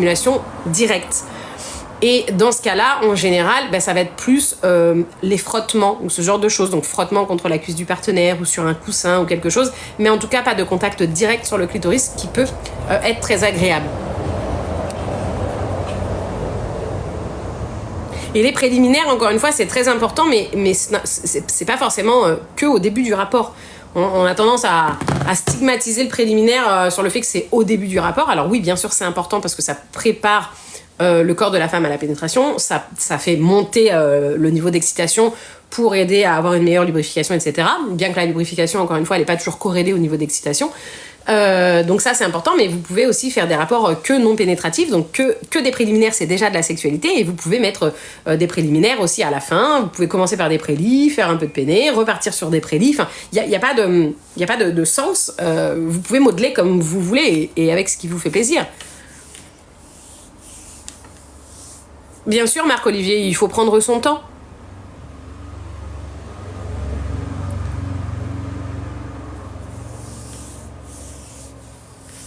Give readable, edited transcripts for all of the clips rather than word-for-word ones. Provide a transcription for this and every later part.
stimulation directe. Et dans ce cas-là, en général, ça va être plus les frottements ou ce genre de choses. Donc frottement contre la cuisse du partenaire ou sur un coussin ou quelque chose. Mais en tout cas, pas de contact direct sur le clitoris qui peut être très agréable. Et les préliminaires, encore une fois, c'est très important, mais c'est pas forcément que au début du rapport. On a tendance à stigmatiser le préliminaire sur le fait que c'est au début du rapport. Alors oui, bien sûr, c'est important parce que ça prépare le corps de la femme à la pénétration, ça fait monter le niveau d'excitation pour aider à avoir une meilleure lubrification, etc. Bien que la lubrification, encore une fois, elle n'est pas toujours corrélée au niveau d'excitation. Donc ça, c'est important, mais vous pouvez aussi faire des rapports que non pénétratifs, donc que des préliminaires, c'est déjà de la sexualité, et vous pouvez mettre des préliminaires aussi à la fin. Vous pouvez commencer par des prélis, faire un peu de péné, repartir sur des prélis. Enfin, il n'y a pas de sens. Vous pouvez modeler comme vous voulez et avec ce qui vous fait plaisir. Bien sûr, Marc-Olivier, il faut prendre son temps.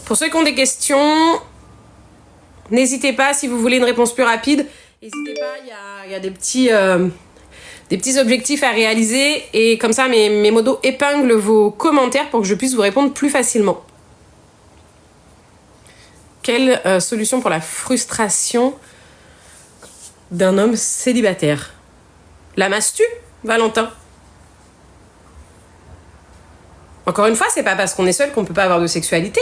Pour ceux qui ont des questions, n'hésitez pas, si vous voulez une réponse plus rapide, n'hésitez pas, il y a des petits objectifs à réaliser, et comme ça, mes modos épinglent vos commentaires pour que je puisse vous répondre plus facilement. Quelle solution pour la frustration d'un homme célibataire? La mastu, Valentin? Encore une fois, c'est pas parce qu'on est seul qu'on peut pas avoir de sexualité.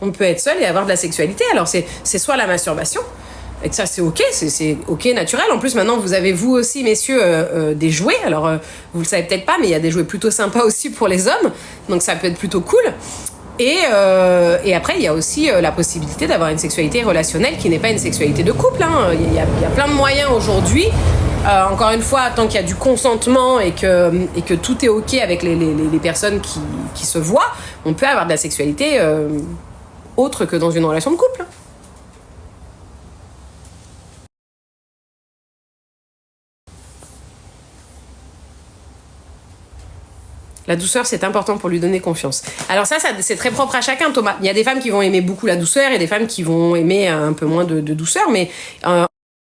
On peut être seul et avoir de la sexualité. Alors c'est soit la masturbation, et que ça c'est ok, c'est ok naturel. En plus maintenant vous avez vous aussi messieurs des jouets. Alors vous le savez peut-être pas, mais il y a des jouets plutôt sympas aussi pour les hommes. Donc ça peut être plutôt cool. Et après, il y a aussi la possibilité d'avoir une sexualité relationnelle qui n'est pas une sexualité de couple. Il y a plein de moyens aujourd'hui. Encore une fois, tant qu'il y a du consentement et que tout est OK avec les personnes qui se voient, on peut avoir de la sexualité autre que dans une relation de couple. La douceur, c'est important pour lui donner confiance. Alors ça c'est très propre à chacun, Thomas. Il y a des femmes qui vont aimer beaucoup la douceur et des femmes qui vont aimer un peu moins de douceur, mais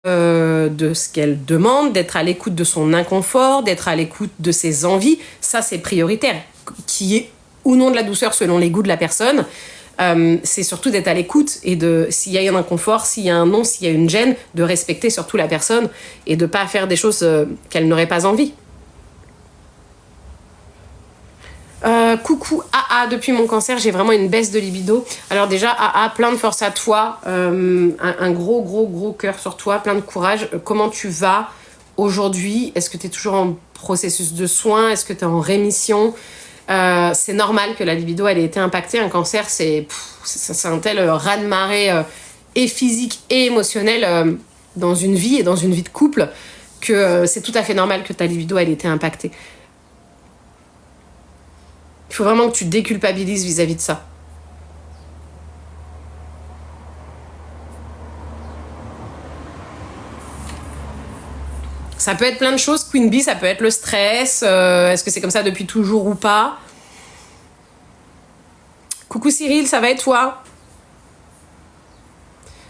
de ce qu'elle demande, d'être à l'écoute de son inconfort, d'être à l'écoute de ses envies, ça c'est prioritaire. Qu'il y ait ou non de la douceur selon les goûts de la personne, c'est surtout d'être à l'écoute et s'il y a un inconfort, s'il y a un non, s'il y a une gêne, de respecter surtout la personne et de pas faire des choses qu'elle n'aurait pas envie. Coucou AA, depuis mon cancer j'ai vraiment une baisse de libido. Alors déjà AA, plein de force à toi, un gros cœur sur toi, plein de courage. Comment tu vas aujourd'hui? Est-ce que tu es toujours en processus de soins? Est-ce que tu es en rémission? C'est normal que la libido elle ait été impactée. Un cancer c'est un tel raz-de-marée et physique et émotionnel dans une vie et dans une vie de couple que c'est tout à fait normal que ta libido elle ait été impactée. Il faut vraiment que tu déculpabilises vis-à-vis de ça. Ça peut être plein de choses. Queen Bee, ça peut être le stress. Est-ce que c'est comme ça depuis toujours ou pas? Coucou Cyril, ça va et toi?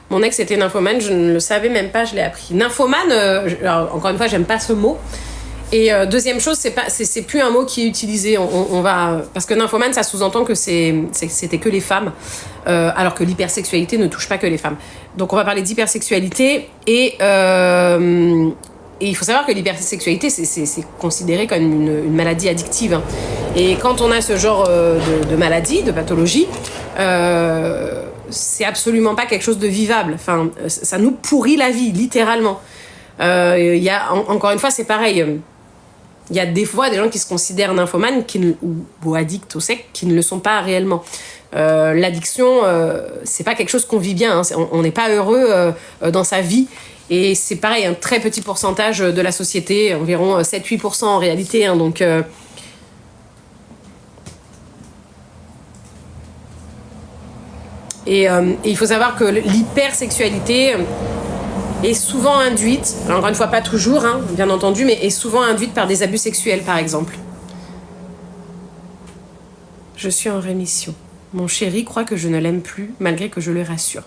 Mon ex était nymphomane, je ne le savais même pas, je l'ai appris. Nymphomane, alors, encore une fois, j'aime pas ce mot. Et deuxième chose, c'est plus un mot qui est utilisé. On va parce que nymphomane, ça sous-entend que c'était que les femmes, alors que l'hypersexualité ne touche pas que les femmes. Donc on va parler d'hypersexualité et il faut savoir que l'hypersexualité c'est considéré comme une maladie addictive. Hein. Et quand on a ce genre de maladie, de pathologie, c'est absolument pas quelque chose de vivable. Enfin, ça nous pourrit la vie, littéralement. Encore une fois, c'est pareil. Il y a des fois des gens qui se considèrent nymphomanes ou addicts au sexe qui ne le sont pas réellement. L'addiction, c'est pas quelque chose qu'on vit bien. Hein. On n'est pas heureux dans sa vie. Et c'est pareil, un très petit pourcentage de la société, environ 7-8% en réalité. Hein, donc, et il faut savoir que l'hypersexualité est souvent induite, alors encore une fois pas toujours, hein, bien entendu, mais est souvent induite par des abus sexuels par exemple. Je suis en rémission. Mon chéri croit que je ne l'aime plus malgré que je le rassure.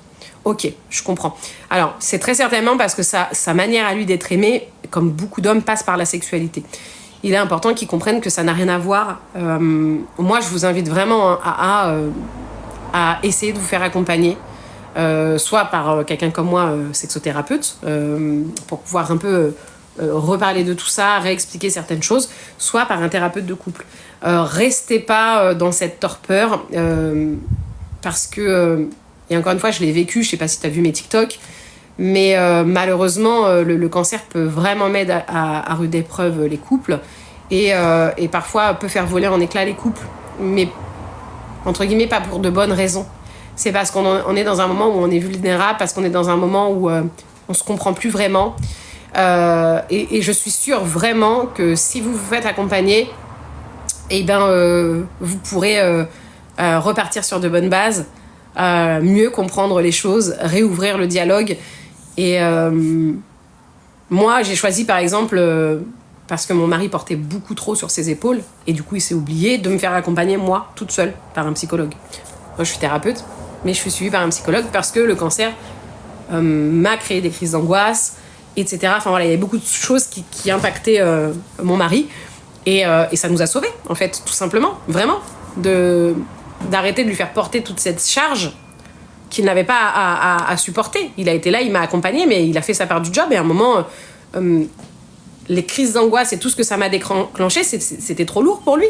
Ok, je comprends. Alors, c'est très certainement parce que sa manière à lui d'être aimé, comme beaucoup d'hommes, passe par la sexualité. Il est important qu'ils comprennent que ça n'a rien à voir. Moi, je vous invite vraiment à essayer de vous faire accompagner, soit par quelqu'un comme moi, sexothérapeute, pour pouvoir un peu reparler de tout ça, réexpliquer certaines choses, soit par un thérapeute de couple. Restez pas dans cette torpeur, parce que, et encore une fois, je l'ai vécu, je sais pas si tu as vu mes TikTok, mais malheureusement, le cancer peut vraiment mettre à rude épreuve les couples et parfois peut faire voler en éclats les couples. Mais, entre guillemets, pas pour de bonnes raisons. C'est parce qu'on est dans un moment où on est vulnérable, parce qu'on est dans un moment où on se comprend plus vraiment. Et je suis sûre vraiment que si vous vous faites accompagner, eh ben, vous pourrez repartir sur de bonnes bases, mieux comprendre les choses, réouvrir le dialogue. Et moi, j'ai choisi par exemple, parce que mon mari portait beaucoup trop sur ses épaules, et du coup il s'est oublié, de me faire accompagner moi, toute seule, par un psychologue. Moi je suis thérapeute, mais je suis suivie par un psychologue parce que le cancer m'a créé des crises d'angoisse, etc. Enfin voilà, il y avait beaucoup de choses qui impactaient mon mari, et ça nous a sauvés, en fait, tout simplement, vraiment, d'arrêter de lui faire porter toute cette charge qu'il n'avait pas à supporter. Il a été là, il m'a accompagné, mais il a fait sa part du job, et à un moment, les crises d'angoisse et tout ce que ça m'a déclenché, c'était trop lourd pour lui.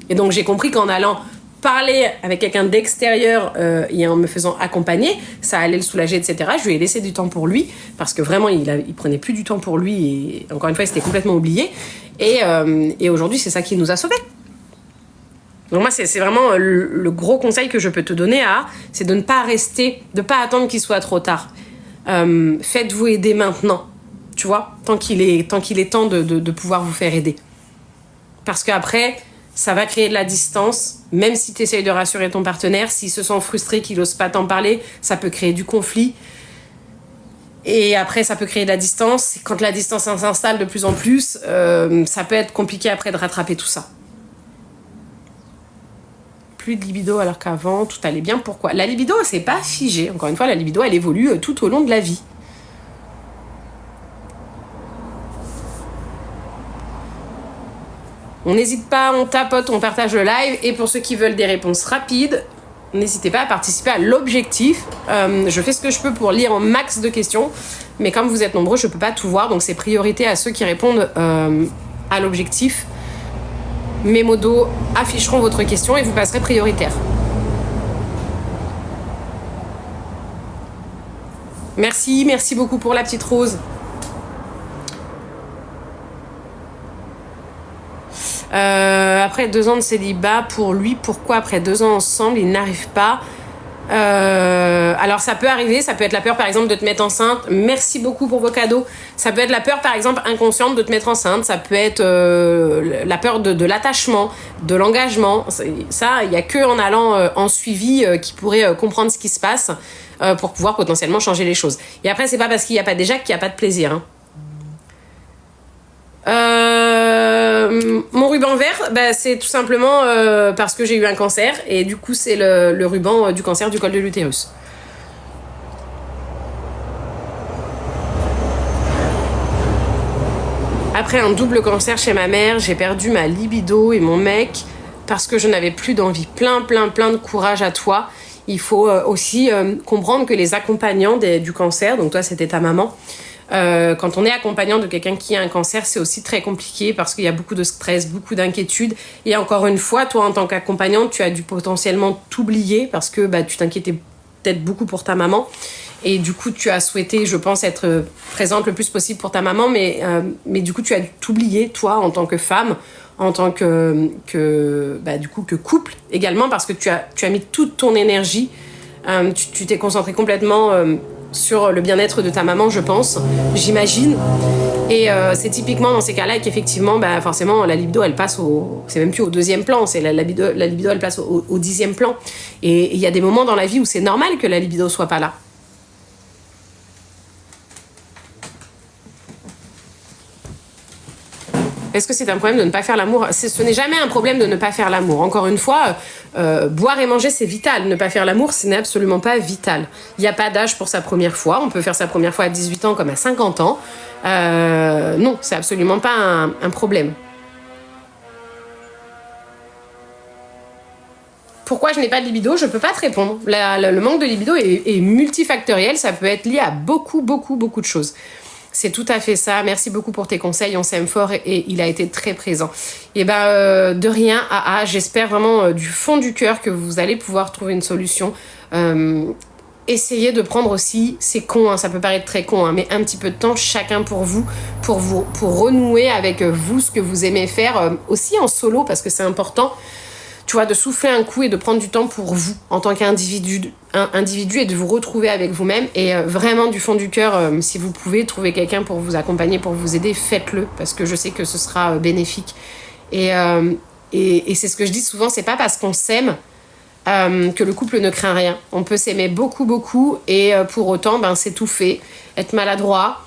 Et donc j'ai compris qu'en allant parler avec quelqu'un d'extérieur et en me faisant accompagner, ça allait le soulager, etc. Je lui ai laissé du temps pour lui, parce que vraiment, il prenait plus du temps pour lui, et encore une fois, il s'était complètement oublié. Et aujourd'hui, c'est ça qui nous a sauvés. Donc moi, c'est vraiment le gros conseil que je peux te donner, c'est de ne pas rester, de ne pas attendre qu'il soit trop tard. Faites-vous aider maintenant, tu vois, tant qu'il est temps de pouvoir vous faire aider. Parce qu'après, ça va créer de la distance, même si tu essayes de rassurer ton partenaire, s'il se sent frustré, qu'il n'ose pas t'en parler, ça peut créer du conflit. Et après, ça peut créer de la distance. Quand la distance s'installe de plus en plus, ça peut être compliqué après de rattraper tout ça. Plus de libido alors qu'avant, tout allait bien. Pourquoi ? La libido, c'est pas figé. Encore une fois, la libido, elle évolue tout au long de la vie. On n'hésite pas, on tapote, on partage le live. Et pour ceux qui veulent des réponses rapides, n'hésitez pas à participer à l'objectif. Je fais ce que je peux pour lire un max de questions. Mais comme vous êtes nombreux, je peux pas tout voir. Donc c'est priorité à ceux qui répondent à l'objectif. Mes modos afficheront votre question et vous passerez prioritaire. Merci beaucoup pour la petite rose. Après 2 ans de célibat, pour lui, pourquoi après 2 ans ensemble, il n'arrive pas ? Alors ça peut arriver, ça peut être la peur par exemple de te mettre enceinte. Merci beaucoup pour vos cadeaux. Ça peut être la peur par exemple inconsciente de te mettre enceinte. Ça peut être la peur de l'attachement, de l'engagement. Ça, il n'y a que en allant en suivi qui pourrait comprendre ce qui se passe pour pouvoir potentiellement changer les choses. Et après, c'est pas parce qu'il n'y a pas déjà qu'il n'y a pas de plaisir, hein. Mon ruban vert, c'est tout simplement parce que j'ai eu un cancer, et du coup c'est le ruban du cancer du col de l'utérus. Après un double cancer chez ma mère, j'ai perdu ma libido et mon mec parce que je n'avais plus d'envie. Plein de courage à toi. Il faut aussi comprendre que les accompagnants du cancer, donc toi c'était ta maman, quand on est accompagnant de quelqu'un qui a un cancer, c'est aussi très compliqué parce qu'il y a beaucoup de stress, beaucoup d'inquiétude. Et encore une fois, toi, en tant qu'accompagnante, tu as dû potentiellement t'oublier parce que tu t'inquiétais peut-être beaucoup pour ta maman. Et du coup, tu as souhaité, je pense, être présente le plus possible pour ta maman. Mais du coup, tu as dû t'oublier, toi, en tant que femme, en tant que couple également, parce que tu as mis toute ton énergie. Tu t'es concentré complètement sur le bien-être de ta maman, je pense, j'imagine. Et c'est typiquement dans ces cas-là qu'effectivement, forcément, la libido, elle passe c'est même plus au 2e plan, c'est la libido, elle passe au 10e plan. Et il y a des moments dans la vie où c'est normal que la libido soit pas là. Est-ce que c'est un problème de ne pas faire l'amour? Ce n'est jamais un problème de ne pas faire l'amour. Encore une fois, boire et manger, c'est vital. Ne pas faire l'amour, ce n'est absolument pas vital. Il n'y a pas d'âge pour sa première fois. On peut faire sa première fois à 18 ans comme à 50 ans. Non, c'est absolument pas un problème. Pourquoi je n'ai pas de libido? Je peux pas te répondre. Le manque de libido est multifactoriel. Ça peut être lié à beaucoup de choses. C'est tout à fait ça. Merci beaucoup pour tes conseils. On s'aime fort et il a été très présent. Et de rien, j'espère vraiment du fond du cœur que vous allez pouvoir trouver une solution. Essayez de prendre aussi, c'est con, ça peut paraître très con, mais un petit peu de temps chacun pour vous, pour renouer avec vous ce que vous aimez faire, aussi en solo parce que c'est important. Tu vois, de souffler un coup et de prendre du temps pour vous en tant qu'individu et de vous retrouver avec vous-même. Et vraiment, du fond du cœur, si vous pouvez trouver quelqu'un pour vous accompagner, pour vous aider, faites-le parce que je sais que ce sera bénéfique. Et c'est ce que je dis souvent, c'est pas parce qu'on s'aime que le couple ne craint rien. On peut s'aimer beaucoup et pour autant s'étouffer, être maladroit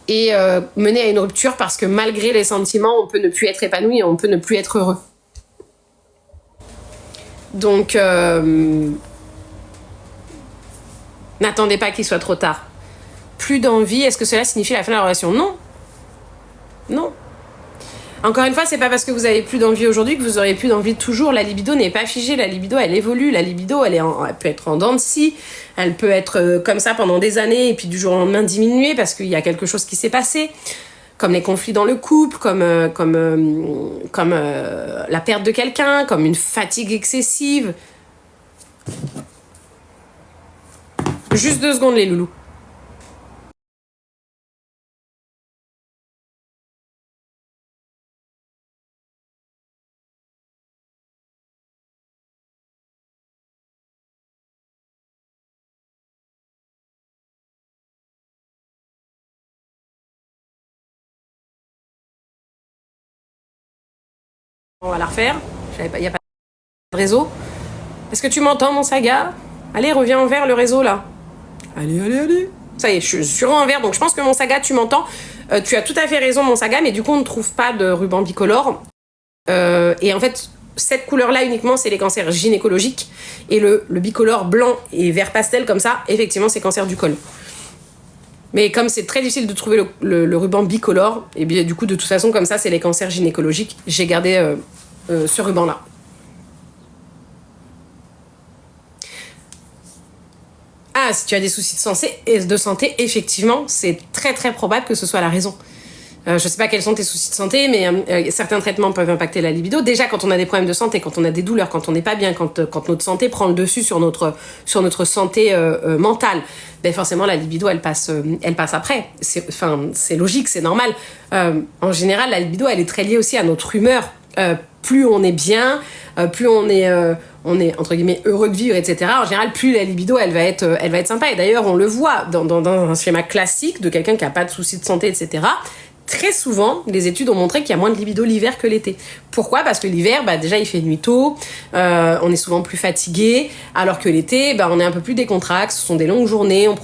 et mener à une rupture parce que malgré les sentiments, on peut ne plus être épanoui et on peut ne plus être heureux. Donc, n'attendez pas qu'il soit trop tard. Plus d'envie, est-ce que cela signifie la fin de la relation? Non. Non. Encore une fois, c'est pas parce que vous avez plus d'envie aujourd'hui que vous aurez plus d'envie toujours. La libido n'est pas figée, la libido elle évolue, la libido elle peut être en dents de scie, elle peut être comme ça pendant des années et puis du jour au lendemain diminuer parce qu'il y a quelque chose qui s'est passé. Comme les conflits dans le couple, comme la perte de quelqu'un, comme une fatigue excessive. Juste 2 secondes les loulous. On va la refaire. Il n'y a pas de réseau. Est-ce que tu m'entends, mon saga? Allez, reviens envers le réseau, là. Allez. Ça y est, je suis envers, donc je pense que mon saga, tu m'entends. Tu as tout à fait raison, mon saga, mais du coup, on ne trouve pas de ruban bicolore. Et en fait, cette couleur-là, uniquement, c'est les cancers gynécologiques. Et le bicolore blanc et vert pastel, comme ça, effectivement, c'est cancer du col. Mais comme c'est très difficile de trouver le ruban bicolore, et bien du coup, de toute façon, comme ça, c'est les cancers gynécologiques. J'ai gardé ce ruban-là. Ah, si tu as des soucis de santé, effectivement, c'est très très probable que ce soit la raison. Je ne sais pas quels sont tes soucis de santé, mais certains traitements peuvent impacter la libido. Déjà, quand on a des problèmes de santé, quand on a des douleurs, quand on n'est pas bien, quand notre santé prend le dessus sur notre santé mentale, forcément, la libido, elle passe après. C'est logique, c'est normal. En général, la libido, elle est très liée aussi à notre humeur. Plus on est bien, plus on est entre guillemets heureux de vivre, etc. En général, plus la libido, elle va être sympa. Et d'ailleurs, on le voit dans un schéma classique de quelqu'un qui n'a pas de soucis de santé, etc. Très souvent, les études ont montré qu'il y a moins de libido l'hiver que l'été. Pourquoi? Parce que l'hiver, déjà, il fait nuit tôt, on est souvent plus fatigué, alors que l'été, on est un peu plus décontracté, ce sont des longues journées, on